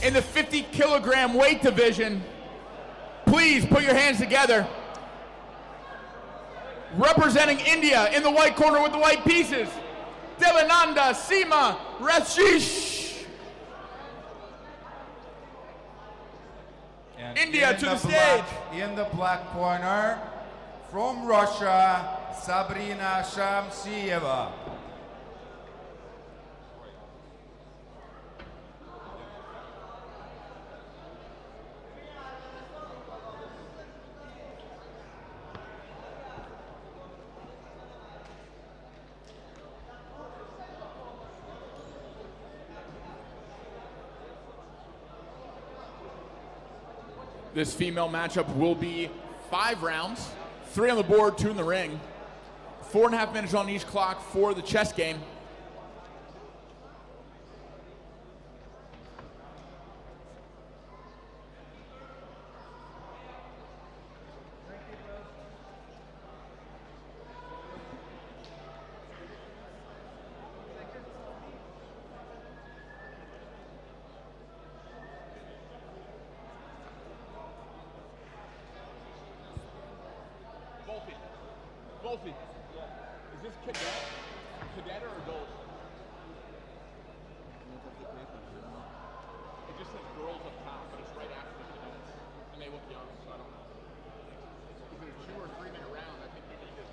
in the 50-kilogram weight division. Please put your hands together. Representing India in the white corner with the white pieces, Devanandha Seema Ratheesh. India to the stage. In the black corner, from Russia, Sabrina Shamsieva. This female matchup will be 5 rounds, 3 on the board, 2 in the ring. 4.5 minutes on each clock for the chess game. Wolfie, is this cadet or adult? It just says girls up top, but it's right after the cadets. And they look young, so I don't know. Is it a 2 or 3 minute round? I think they need it.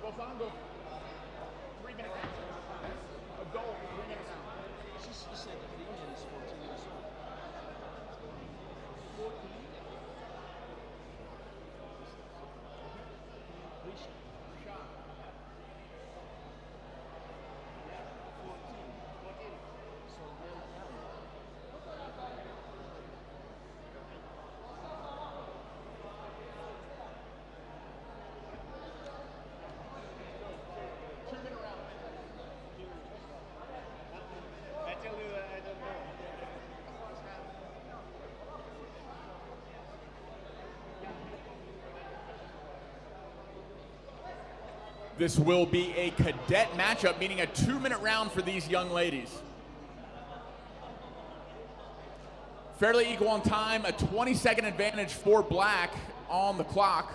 Wolfando, 3 minute round. Adult, 3 minute round. She said the female is 14 years old. 14? Risha. 14. So very young. This will be a cadet matchup, meaning a 2-minute round for these young ladies. Fairly equal on time, a 20-second advantage for black on the clock.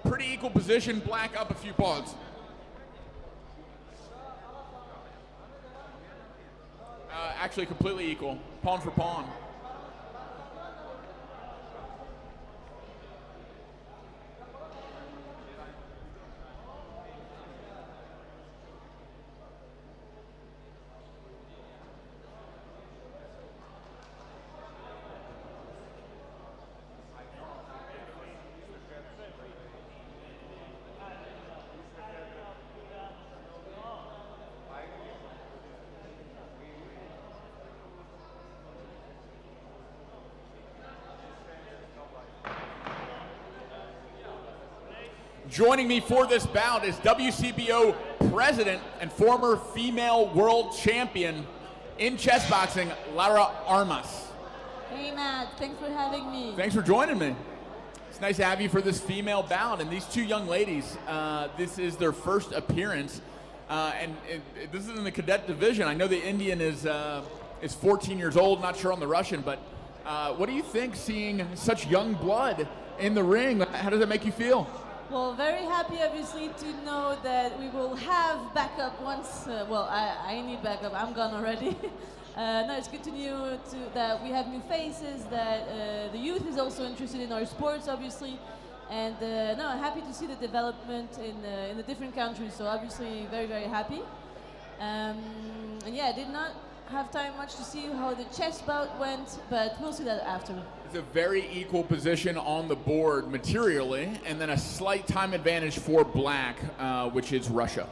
Pretty equal position, black up a few pawns. Actually completely equal, pawn for pawn. Joining me for this bout is WCBO president and former female world champion in chess boxing, Lara Armas. Hey Matt, thanks for having me. Thanks for joining me. It's nice to have you for this female bout. And these two young ladies, this is their first appearance. And this is in the cadet division. I know the Indian is 14 years old, not sure on the Russian, but what do you think seeing such young blood in the ring? How does that make you feel? Well, very happy, obviously, to know that we will have backup once. I need backup. I'm gone already. No, it's good to know that we have new faces. That the youth is also interested in our sports, obviously, and no, I'm happy to see the development in the different countries. So obviously, very very happy. And yeah, I did not have time much to see how the chess bout went, but we'll see that after. It's a very equal position on the board materially, and then a slight time advantage for black, which is Russia.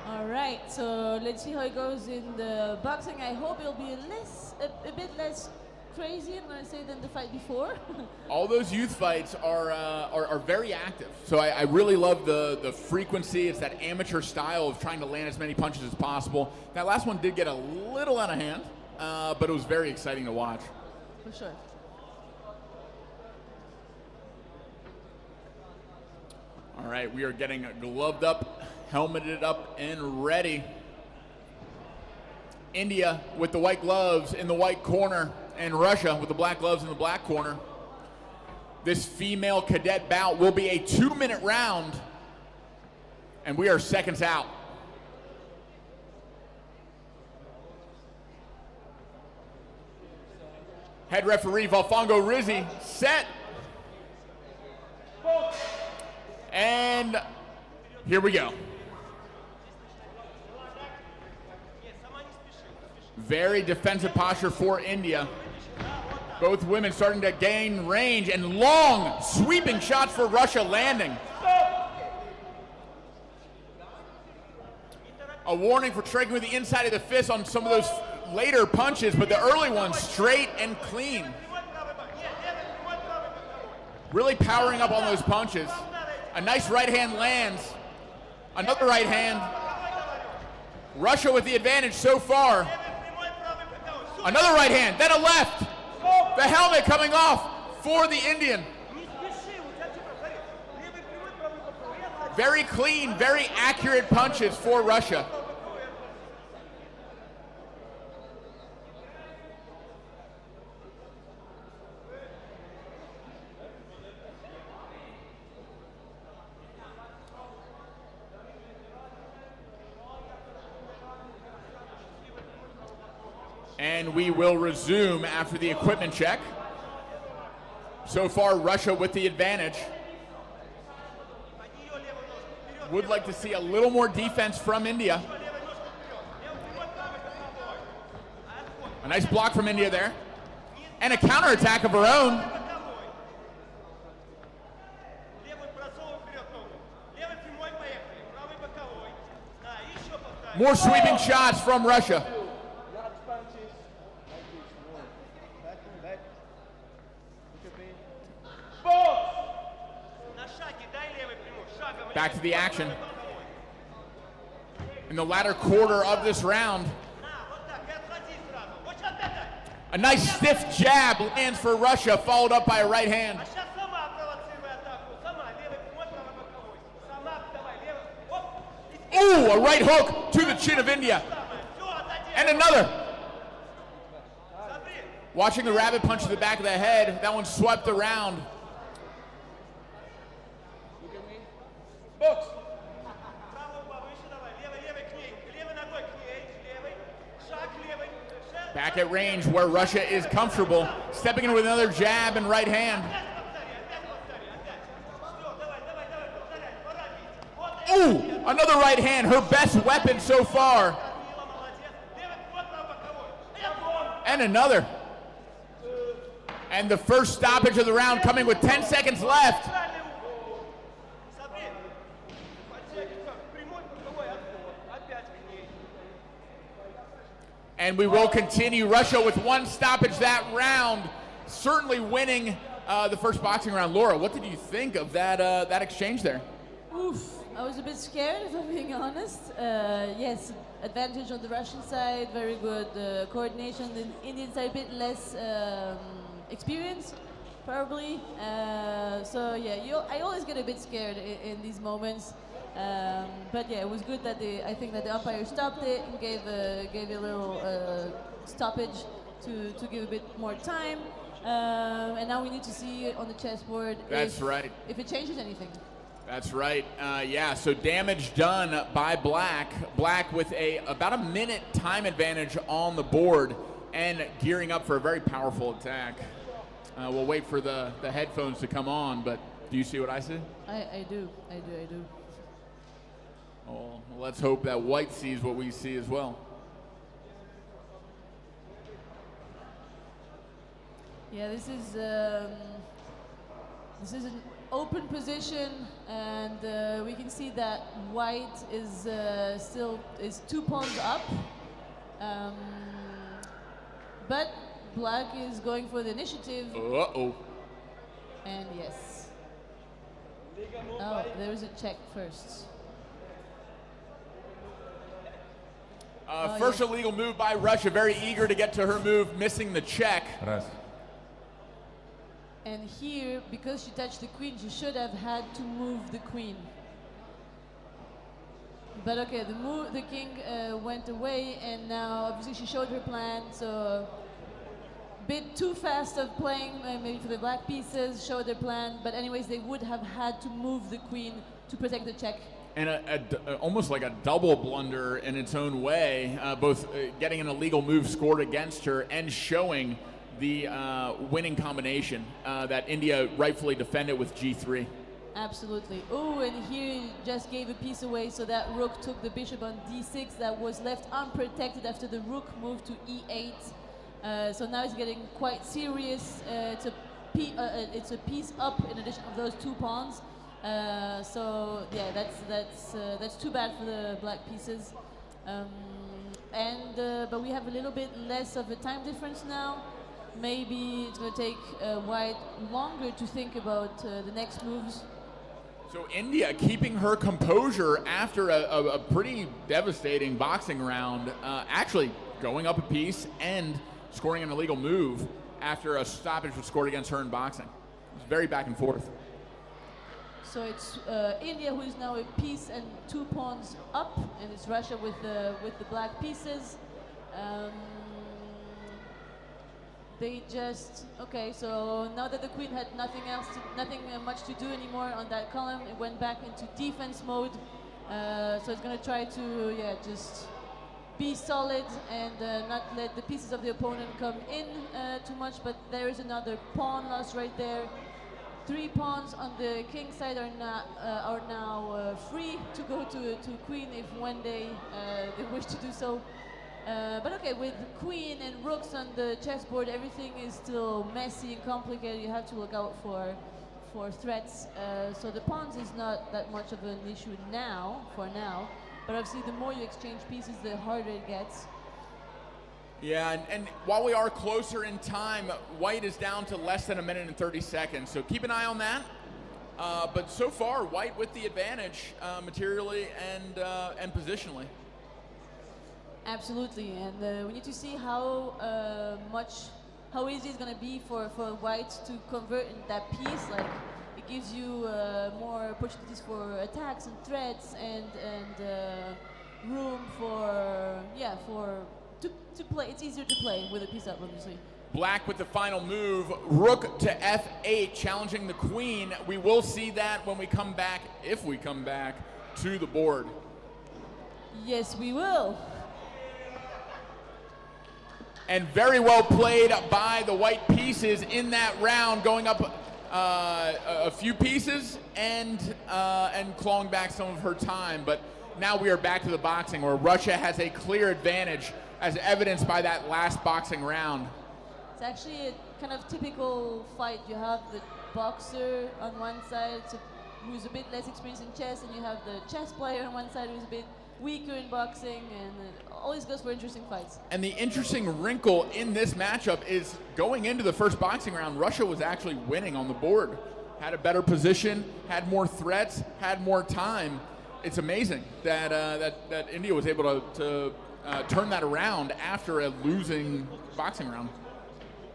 All right, so let's see how it goes in the boxing. I hope it'll be a bit less crazy, I'm gonna say, than the fight before. All those youth fights are very active. So I really love the frequency. It's that amateur style of trying to land as many punches as possible. That last one did get a little out of hand, but it was very exciting to watch. For sure. All right, we are getting gloved up, helmeted up, and ready. India with the white gloves in the white corner, and Russia with the black gloves in the black corner. This female cadet bout will be a 2-minute round, and we are seconds out. Head referee Valfongo Rizzi set. And here we go. Very defensive posture for India. Both women starting to gain range, and long sweeping shots for Russia landing. A warning for striking with the inside of the fist on some of those later punches, but the early ones straight and clean. Really powering up on those punches. A nice right hand lands. Another right hand. Russia with the advantage so far. Another right hand, then a left. The helmet coming off for the Indian. Very clean, very accurate punches for Russia. And we will resume after the equipment check. So far, Russia with the advantage. Would like to see a little more defense from India. A nice block from India there. And a counterattack of her own. More sweeping shots from Russia. Back to the action. In the latter quarter of this round. A nice stiff jab lands for Russia, followed up by a right hand. Ooh, a right hook to the chin of India. And another. Watching the rabbit punch to the back of the head. That one swept around. Back at range where Russia is comfortable. Stepping in with another jab and right hand. Ooh, another right hand, her best weapon so far. And another. And the first stoppage of the round coming with 10 seconds left. And we will continue. Russia with one stoppage that round, certainly winning the first boxing round. Laura, what did you think of that exchange there? Oof, I was a bit scared, if I'm being honest. Yes, advantage on the Russian side, very good coordination. The Indian side a bit less experience, probably. So yeah, I always get a bit scared in these moments. But yeah, it was good that I think that the umpire stopped it and gave a little stoppage to give a bit more time. And now we need to see on the chessboard That's right. if it changes anything. That's right. Yeah, so damage done by Black. Black with about a minute time advantage on the board and gearing up for a very powerful attack. We'll wait for the headphones to come on, but do you see what I see? I do. Well, let's hope that White sees what we see as well. Yeah, this is an open position, and we can see that White is still 2 pawns up, but Black is going for the initiative. Uh-oh. And yes. Oh, there is a check first. First illegal move by Russia, very eager to get to her move, missing the check. And here, because she touched the queen, she should have had to move the queen. But okay, the king went away, and now obviously she showed her plan, so bit too fast of playing maybe for the black pieces, showed their plan, but anyways, they would have had to move the queen to protect the check. And almost like a double blunder in its own way, both getting an illegal move scored against her and showing the winning combination that India rightfully defended with G3. Absolutely. Oh, and here he just gave a piece away, so that rook took the bishop on D6 that was left unprotected after the rook moved to E8. So now it's getting quite serious. It's a piece up in addition of those 2 pawns. So yeah, that's too bad for the black pieces. But we have a little bit less of a time difference now. Maybe it's going to take White longer to think about the next moves. So India keeping her composure after a pretty devastating boxing round, actually going up a piece and scoring an illegal move after a stoppage was scored against her in boxing. It's very back and forth. So it's India who is now a piece and 2 pawns up, and it's Russia with the black pieces. They just so now that the queen had nothing much to do anymore on that column, it went back into defense mode. So it's going to try to just be solid and not let the pieces of the opponent come in too much. But there is another pawn loss right there. 3 pawns on the king side are now free to go to queen when they wish to do so. But okay, with queen and rooks on the chessboard, everything is still messy and complicated. You have to look out for threats. So the pawns is not that much of an issue for now. But obviously, the more you exchange pieces, the harder it gets. Yeah, and while we are closer in time, White is down to less than 1 minute and 30 seconds. So keep an eye on that. But so far, White with the advantage materially and positionally. Absolutely, and we need to see how easy it's going to be for White to convert in that piece. Like, it gives you more opportunities for attacks and threats and room to play. It's easier to play with a piece up, obviously. Black with the final move, rook to F8, challenging the queen. We will see that when we come back, if we come back, to the board. Yes, we will. And very well played by the white pieces in that round, going up a few pieces and clawing back some of her time. But now we are back to the boxing, where Russia has a clear advantage, as evidenced by that last boxing round. It's actually a kind of typical fight. You have the boxer on one side who's a bit less experienced in chess, and you have the chess player on one side who's a bit weaker in boxing, and it always goes for interesting fights. And the interesting wrinkle in this matchup is, going into the first boxing round, Russia was actually winning on the board. Had a better position, had more threats, had more time. It's amazing that that India was able to turn that around after a losing boxing round.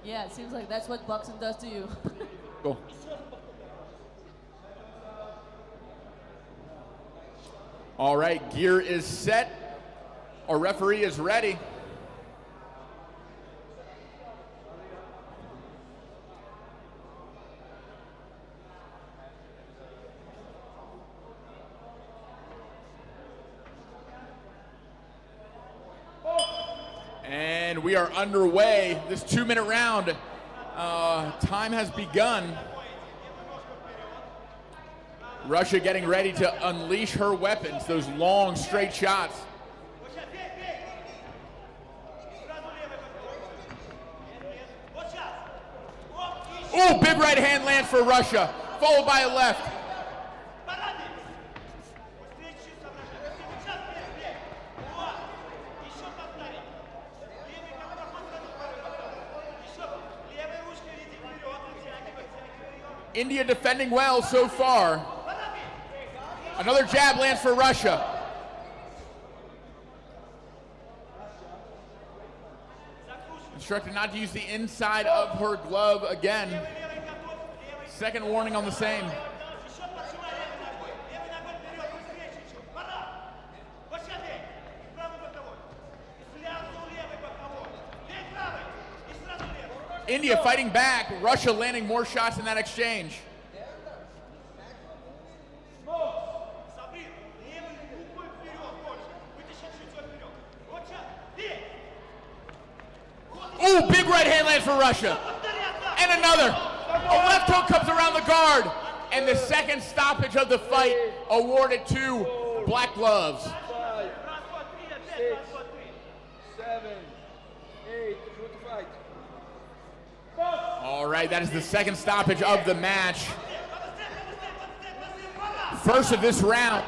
Yeah, it seems like that's what boxing does to you. Cool. All right, gear is set. Our referee is ready. And we are underway. This 2-minute round, time has begun. Russia getting ready to unleash her weapons, those long, straight shots. Ooh, big right hand lands for Russia, followed by a left. India defending well so far. Another jab lands for Russia. Instructed not to use the inside of her glove again. Second warning on the same. India fighting back, Russia landing more shots in that exchange. Ooh, big right hand lands for Russia. And another. A left hook comes around the guard. And the second stoppage of the fight awarded to Black Gloves. 5, 6, 7, 8, good fight. All right, that is the second stoppage of the match. First of this round.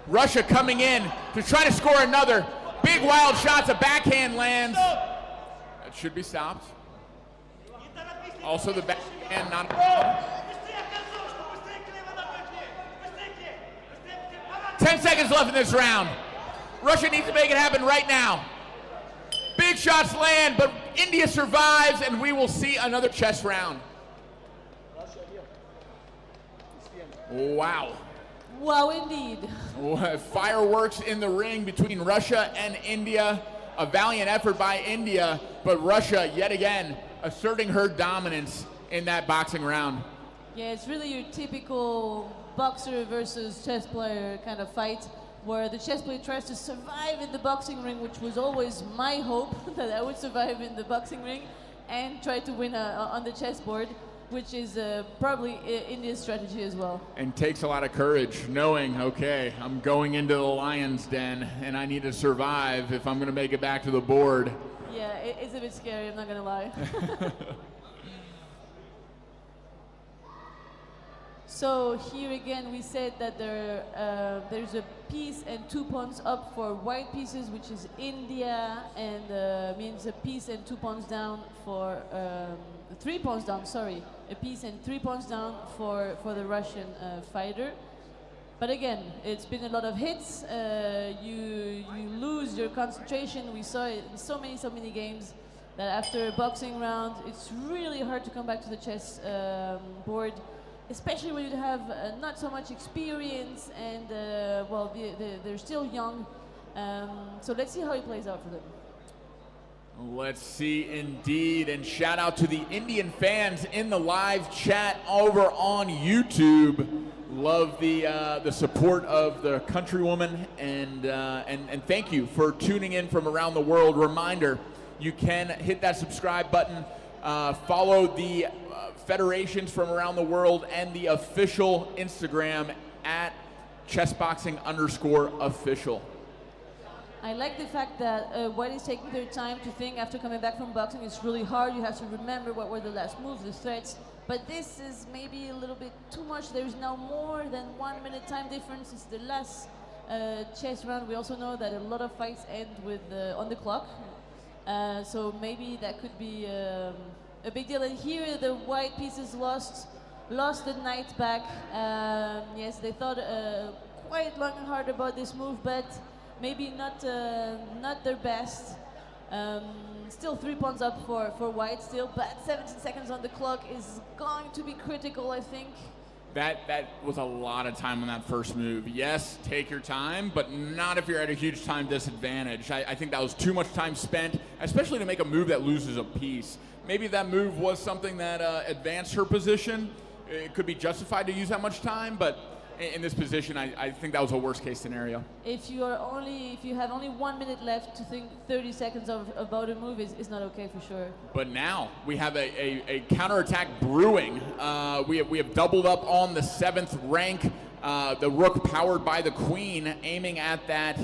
Russia coming in to try to score another. Big wild shots, a backhand lands. That should be stopped. Also the backhand not allowed. 10 seconds left in this round. Russia needs to make it happen right now. Big shots land, but India survives, and we will see another chess round. Wow. Wow, indeed. Fireworks in the ring between Russia and India. A valiant effort by India, but Russia yet again asserting her dominance in that boxing round. Yeah, it's really your typical boxer versus chess player kind of fight, where the chess player tries to survive in the boxing ring, which was always my hope, that I would survive in the boxing ring and try to win on the chessboard, which is probably India's strategy as well. And takes a lot of courage, knowing, okay, I'm going into the lion's den and I need to survive if I'm going to make it back to the board. Yeah, it's a bit scary, I'm not going to lie. So here again, we said that there's a piece and 2 pawns up for white pieces, which is India, and means a piece and 2 pawns down for 3 pawns down. Sorry, a piece and 3 pawns down for the Russian fighter. But again, it's been a lot of hits. You lose your concentration. We saw it in so many games that after a boxing round, it's really hard to come back to the chess board. Especially when you have not so much experience and, well, they're still young. So let's see how it plays out for them. Let's see indeed, and shout out to the Indian fans in the live chat over on YouTube. Love the support of the countrywoman, and thank you for tuning in from around the world. Reminder, you can hit that subscribe button, follow the federations from around the and the official Instagram at chessboxing_official. I like the fact that White is taking their time to think after coming back from boxing. It's really hard. You have to remember what were the last moves, the threats. But this is maybe a little bit too much. There's now more than 1 minute time difference. It's the last chess round. We also know that a lot of fights end with on the clock. So maybe that could be a big deal. And here the white pieces lost the knight back. Yes, they thought quite long and hard about this move, but maybe not their best. Still 3 pawns up for white still, but 17 seconds on the clock is going to be critical, I think. That was a lot of time on that first move. Yes, take your time, but not if you're at a huge time disadvantage. I think that was too much time spent, especially to make a move that loses a piece. Maybe that move was something that advanced her position. It could be justified to use that much time, but in this position, I think that was a worst case scenario. If you have only 1 minute left to think 30 seconds about a move is not okay for sure. But now we have a counterattack brewing. We have doubled up on the 7th rank. The rook powered by the queen, aiming at that.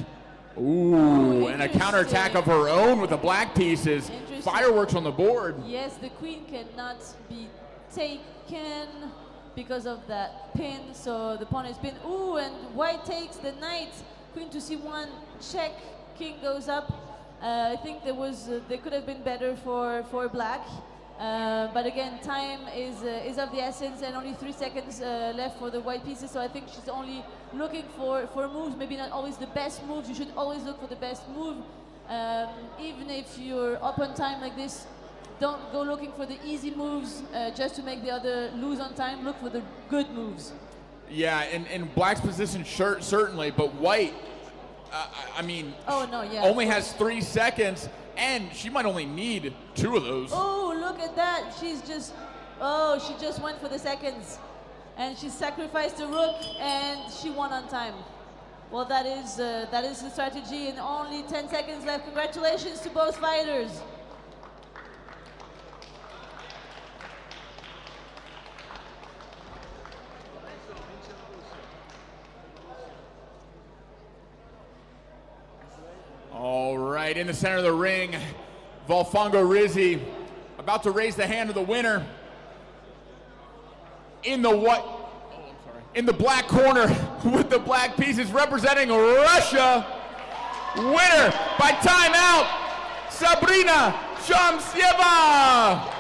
Ooh, and a counterattack of her own with the black pieces. Fireworks on the board. Yes, the queen cannot be taken because of that pin. So the pawn is pinned. Ooh, and white takes the knight. Queen to c1, check. King goes up. I think they could have been better for black. But again, time is of the essence, and only 3 seconds left for the white pieces. So I think she's only looking for moves, maybe not always the best moves. You should always look for the best move. Even if you're up on time like this, don't go looking for the easy moves just to make the other lose on time. Look for the good moves. Yeah, in black's position, certainly, but white, I mean, oh, no, yeah, only has 3 seconds. And she might only need 2 of those. Oh, look at that. She just went for the seconds. And she sacrificed the rook, and she won on time. Well, that is the strategy, and only 10 seconds left. Congratulations to both fighters. All right, in the center of the ring, Volfongo Rizzi about to raise the hand of the winner. In the black corner with the black pieces representing Russia. Winner by timeout, Sabrina Shamsieva.